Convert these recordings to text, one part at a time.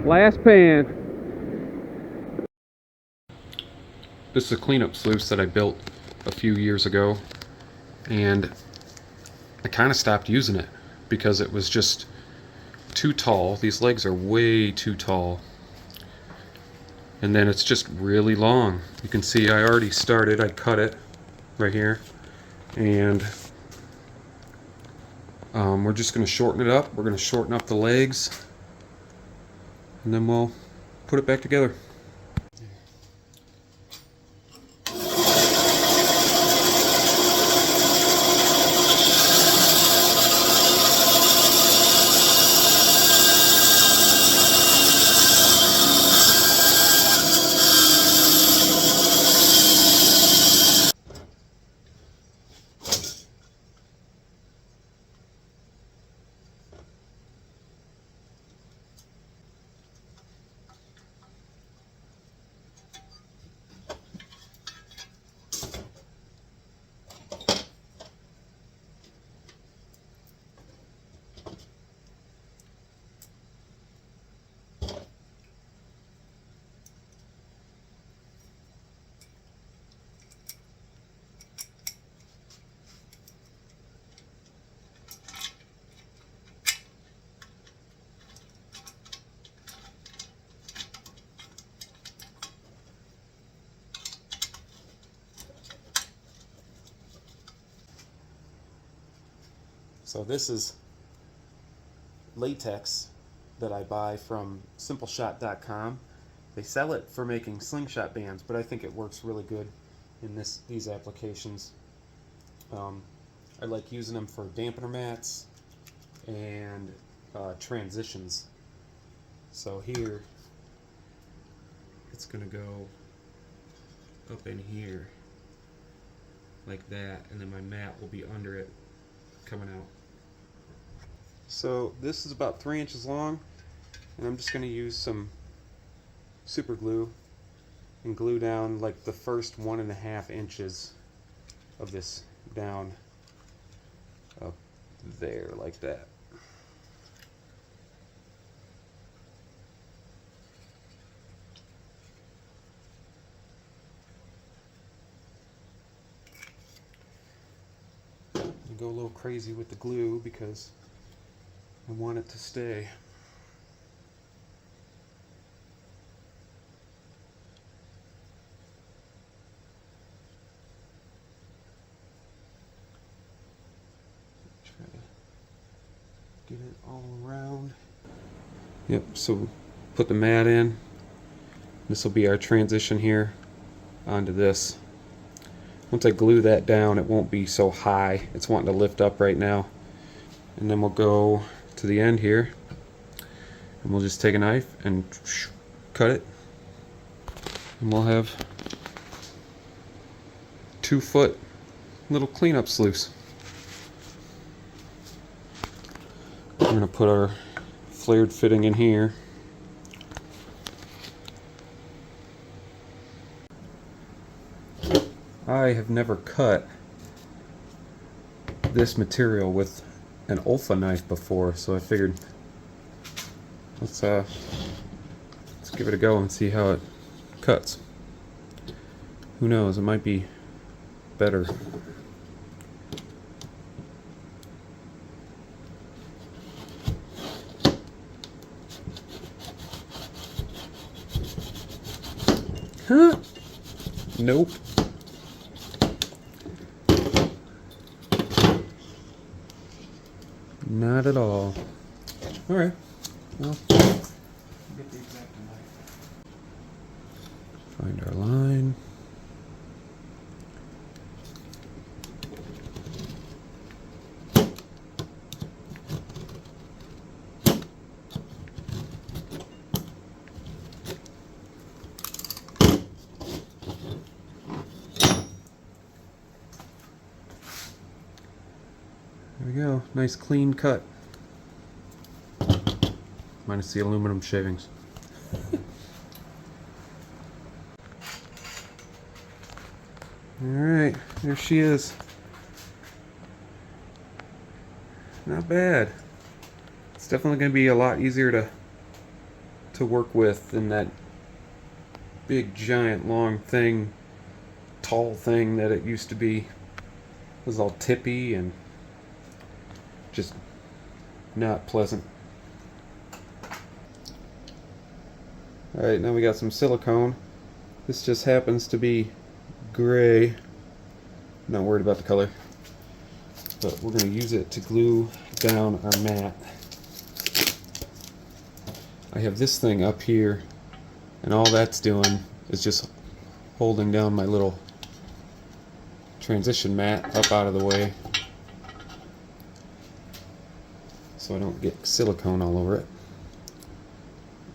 Last pan. This is a cleanup sluice that I built a few years ago, and I kind of stopped using it because it was just too tall. These legs are way too tall. And then it's just really long. You can see I already started, I cut it right here. And we're just going to shorten it up. We're going to shorten up the legs. And then we'll put it back together. So this is latex that I buy from simpleshot.com. They sell it for making slingshot bands, but I think it works really good in these applications. I like using them for dampener mats and transitions. So here it's going to go up in here like that, and then my mat will be under it coming out. So this is about 3 inches long, and I'm just going to use some super glue and glue down like the first 1.5 inches of this down up there like that. Go a little crazy with the glue because I want it to stay. Try to get it all around. Yep, so put the mat in. This will be our transition here onto this. Once I glue that down, it won't be so high. It's wanting to lift up right now. And then we'll go to the end here, and we'll just take a knife and cut it. And we'll have 2-foot little cleanup sluice. We're going to put our flared fitting in here. I have never cut this material with an Olfa knife before, so I figured let's give it a go and see how it cuts. Who knows, it might be better. Huh? Nope. Not at all. Alright. Well, get the exact knife. Find our line. There we go. Nice clean cut. Minus the aluminum shavings. Alright, there she is. Not bad. It's definitely going to be a lot easier to to work with than that big giant long thing, tall thing that it used to be. It was all tippy and just not pleasant. Alright, now we got some silicone. This just happens to be gray. Not worried about the color, but we're going to use it to glue down our mat. I have this thing up here, and all that's doing is just holding down my little transition mat up out of the way so I don't get silicone all over it.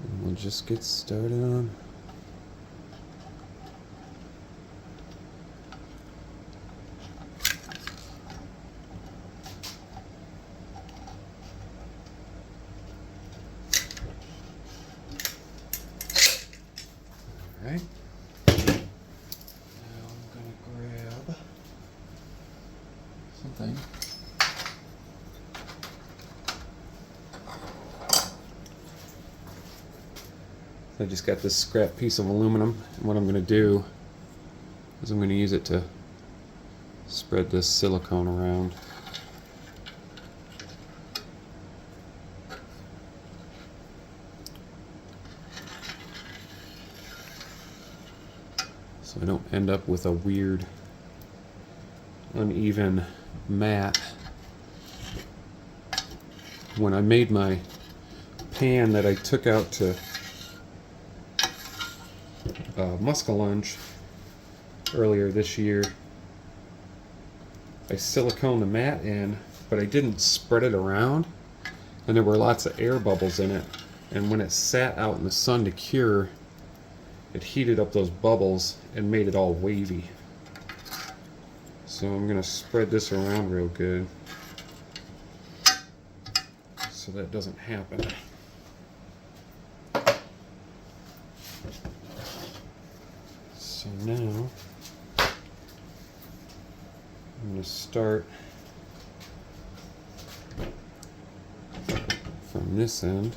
And we'll just get started on Alright. Now I'm going to grab something. I just got this scrap piece of aluminum, and what I'm going to do is I'm going to use it to spread this silicone around. So I don't end up with a weird, uneven mat. When I made my pan that I took out to Muskellunge earlier this year, I siliconed the mat in, but I didn't spread it around, and there were lots of air bubbles in it, and when it sat out in the sun to cure, it heated up those bubbles and made it all wavy. So I'm going to spread this around real good so that doesn't happen. So now I'm going to start from this end.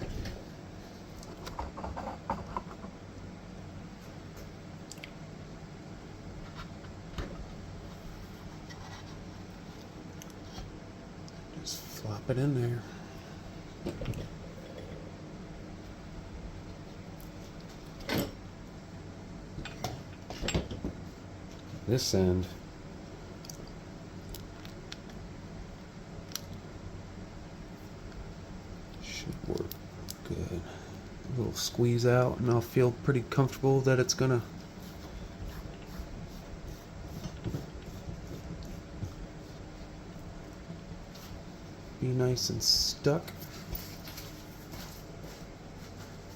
Just flop it in there. This end, should work good. A little squeeze out and I'll feel pretty comfortable that it's gonna be nice and stuck.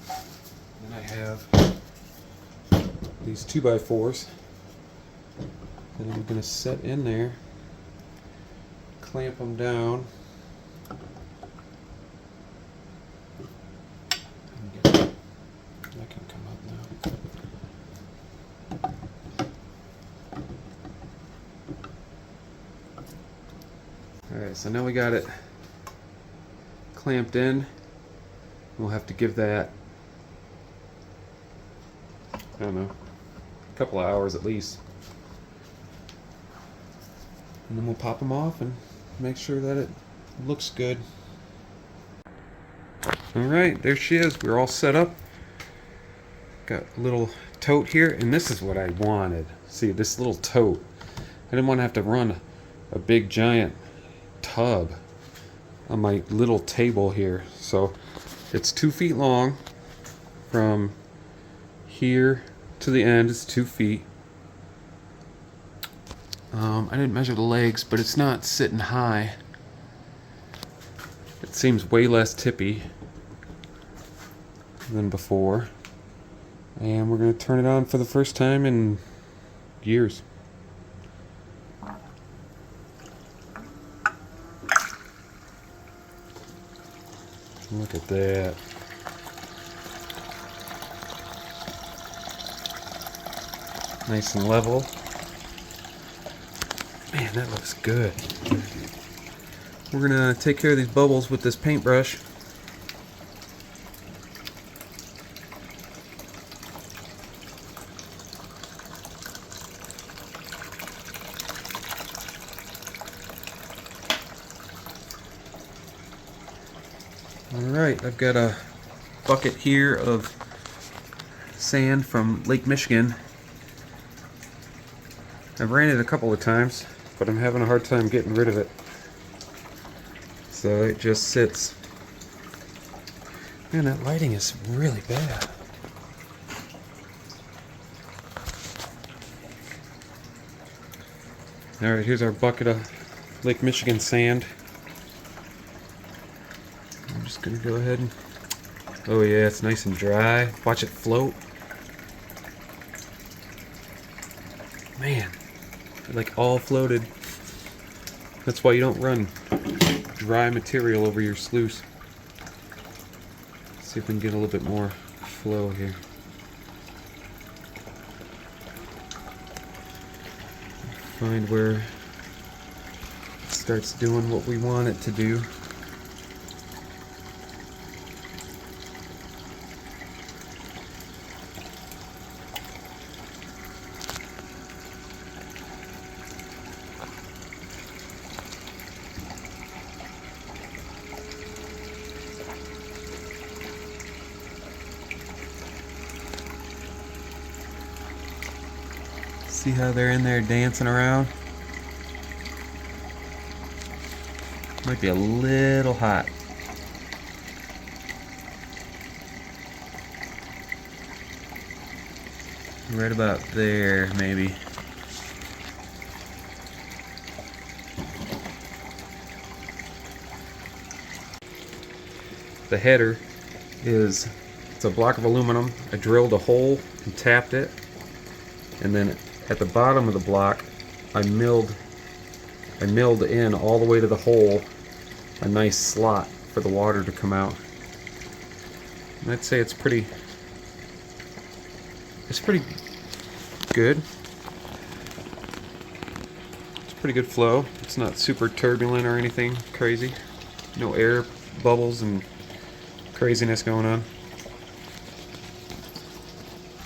Then I have these 2x4s that I'm going to set in there, clamp them down, and get, that can come up now. Alright, so now we got it clamped in. We'll have to give that, I don't know, a couple of hours at least. And then we'll pop them off and make sure that it looks good. Alright, there she is. We're all set up. Got a little tote here, and this is what I wanted. See, this little tote. I didn't want to have to run a big giant tub on my little table here. So it's 2 feet long. From here to the end is 2 feet. I didn't measure the legs, but it's not sitting high. It seems way less tippy than before. And we're going to turn it on for the first time in years. Look at that. Nice and level. Man, that looks good. We're gonna take care of these bubbles with this paintbrush. Alright, I've got a bucket here of sand from Lake Michigan. I've ran it a couple of times, but I'm having a hard time getting rid of it. So it just sits. Man, that lighting is really bad. Alright, here's our bucket of Lake Michigan sand. I'm just gonna go ahead and... Oh yeah, it's nice and dry. Watch it float. Man, it like all floated. That's why you don't run dry material over your sluice. See if we can get a little bit more flow here. Find where it starts doing what we want it to do. See how they're in there dancing around? Might be a little hot. Right about there, maybe. The header it's a block of aluminum. I drilled a hole and tapped it, and then at the bottom of the block I milled in all the way to the hole a nice slot for the water to come out. And I'd say it's pretty good. It's pretty good flow. It's not super turbulent or anything crazy. No air bubbles and craziness going on.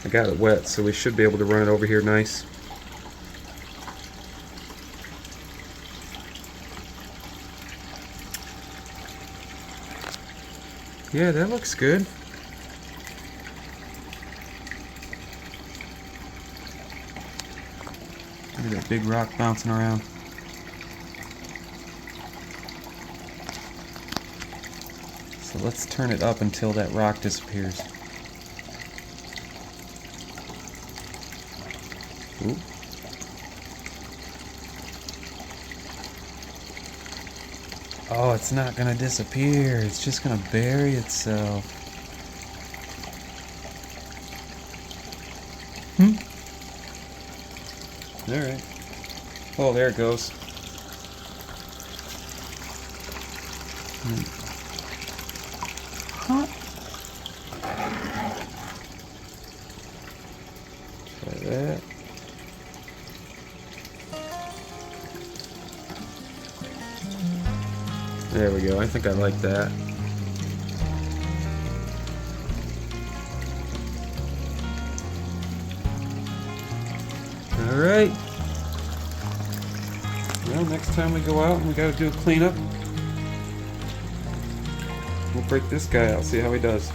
I got it wet, so we should be able to run it over here nice. Yeah, that looks good. Look at that big rock bouncing around. So let's turn it up until that rock disappears. Ooh. Oh, it's not gonna disappear. It's just gonna bury itself. Alright. Oh, there it goes. Huh? Try that. There we go. I think I like that. Alright. Well, next time we go out and we gotta do a cleanup, we'll break this guy out, see how he does.